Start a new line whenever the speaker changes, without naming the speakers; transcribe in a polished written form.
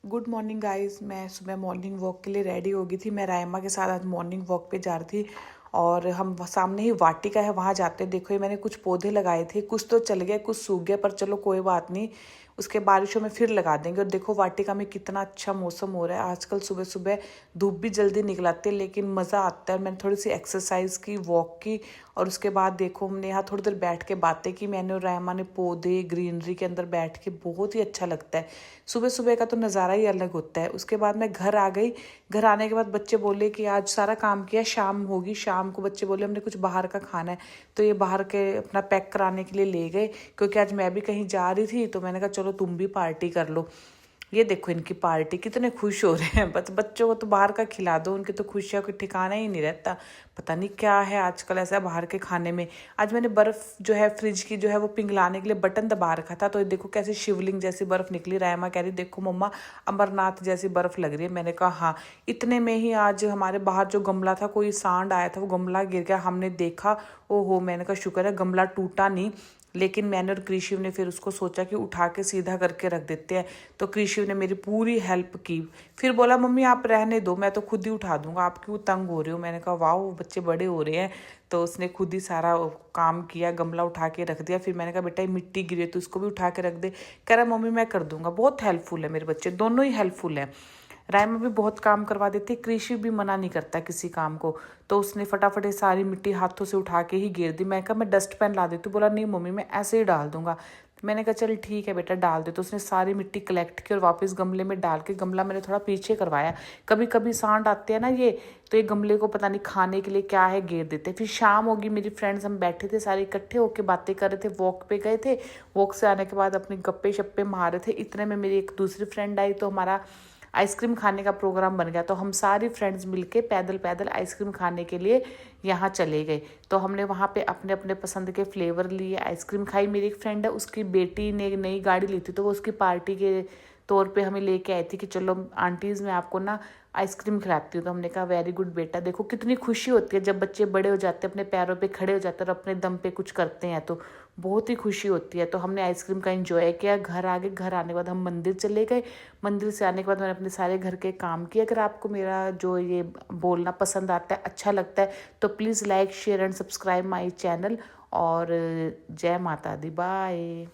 Good morning guys. मैं सुबह morning walk के लिए रेडी हो गई थी। मैं रायमा के साथ आज मॉर्निंग वॉक पे जा रही थी और हम सामने ही वाटिका है, वहाँ जाते हैं। देखो ये मैंने कुछ पौधे लगाए थे, कुछ तो चल गए, कुछ सूख गए, पर चलो कोई बात नहीं, उसके बारिशों में फिर लगा देंगे। और देखो वाटिका में कितना अच्छा मौसम हो रहा है आजकल। सुबह सुबह धूप भी जल्दी निकल आती है, लेकिन मज़ा आता है। मैंने थोड़ी सी एक्सरसाइज की, वॉक की, और उसके बाद देखो हमने यहाँ थोड़ी देर बैठ के बातें की। मैंने और रायमा ने पौधे ग्रीनरी के अंदर बैठ के, बहुत ही अच्छा लगता है। सुबह सुबह का तो नज़ारा ही अलग होता है। उसके बाद मैं घर आ गई। घर आने के बाद बच्चे बोले कि आज सारा काम किया, शाम होगी। शाम को बच्चे बोले हमने कुछ बाहर का खाना है, तो ये बाहर के अपना पैक कराने के लिए ले गए, क्योंकि आज मैं भी कहीं जा रही थी। तो मैंने कहा चलो तुम भी पार्टी कर लो। ये देखो इनकी पार्टी, कितने खुश हो रहे हैं। बच्चों को तो बाहर का खिला दो, उनकी तो खुशियों का ठिकाना ही नहीं रहता। पता नहीं क्या है आजकल ऐसा बाहर के खाने में। आज मैंने बर्फ़ जो है फ्रिज की जो है वो पिघलाने के लिए बटन दबा रखा था, तो ये देखो कैसे शिवलिंग जैसी बर्फ़ निकली। रायमा कह रही देखो मम्मा अमरनाथ जैसी बर्फ़ लग रही है। मैंने कहा हाँ। इतने में ही आज हमारे बाहर जो गमला था, कोई सांड आया था, वो गमला गिर गया। हमने देखा, ओहो, मैंने कहा शुक्र है गमला टूटा नहीं। लेकिन मैंने और कृषि ने फिर उसको सोचा कि उठा के सीधा करके रख देते हैं। तो कृषि ने मेरी पूरी हेल्प की। फिर बोला मम्मी आप रहने दो, मैं तो खुद ही उठा दूंगा, आप क्यों तंग हो रहे हो। मैंने कहा वाह बच्चे बड़े हो रहे हैं। तो उसने खुद ही सारा काम किया, गमला उठा के रख दिया। फिर मैंने कहा बेटा ये मिट्टी गिरी तो इसको भी उठा के रख दे। कह रहा मम्मी मैं कर दूंगा। बहुत हेल्पफुल है मेरे बच्चे, दोनों ही हेल्पफुल है। रायमा भी बहुत काम करवा देती, कृषि भी मना नहीं करता किसी काम को। तो उसने फटाफट सारी मिट्टी हाथों से उठा के ही गिर दी। मैं कहा मैं डस्टबिन ला देती हूँ। बोला नहीं मम्मी मैं ऐसे ही डाल दूंगा। मैंने कहा चल ठीक है बेटा डाल दे। तो उसने सारी मिट्टी कलेक्ट की और वापस गमले में डाल के, गमला मैंने थोड़ा पीछे करवाया। कभी कभी सांड आते हैं ना ये, तो ये गमले को पता नहीं खाने के लिए क्या है घेर देते। फिर शाम होगी, मेरी फ्रेंड्स हम बैठे थे सारे इकट्ठे होकर बातें कर रहे थे, वॉक पे गए थे। वॉक से आने के बाद अपने गप्पे शप्पे मार रहे थे। इतने में मेरी एक दूसरी फ्रेंड आई, तो हमारा आइसक्रीम खाने का प्रोग्राम बन गया। तो हम सारी फ्रेंड्स मिलके पैदल पैदल आइसक्रीम खाने के लिए यहाँ चले गए। तो हमने वहाँ पे अपने अपने पसंद के फ्लेवर लिए, आइसक्रीम खाई। मेरी एक फ्रेंड है, उसकी बेटी ने एक नई गाड़ी ली थी, तो वो उसकी पार्टी के तौर पे हमें लेके आई थी कि चलो आंटीज़ मैं आपको ना आइसक्रीम खिलाती हूँ। तो हमने कहा वेरी गुड बेटा। देखो कितनी खुशी होती है जब बच्चे बड़े हो जाते हैं, अपने पैरों पे खड़े हो जाते हैं और अपने दम पे कुछ करते हैं, तो बहुत ही खुशी होती है। तो हमने आइसक्रीम का एंजॉय किया। घर आ गए, घर आने के बाद हम मंदिर चले गए। मंदिर से आने के बाद मैंने अपने सारे घर के काम किए। अगर आपको मेरा जो ये बोलना पसंद आता है, अच्छा लगता है, तो please like share and subscribe my channel. और जय माता दी, बाय।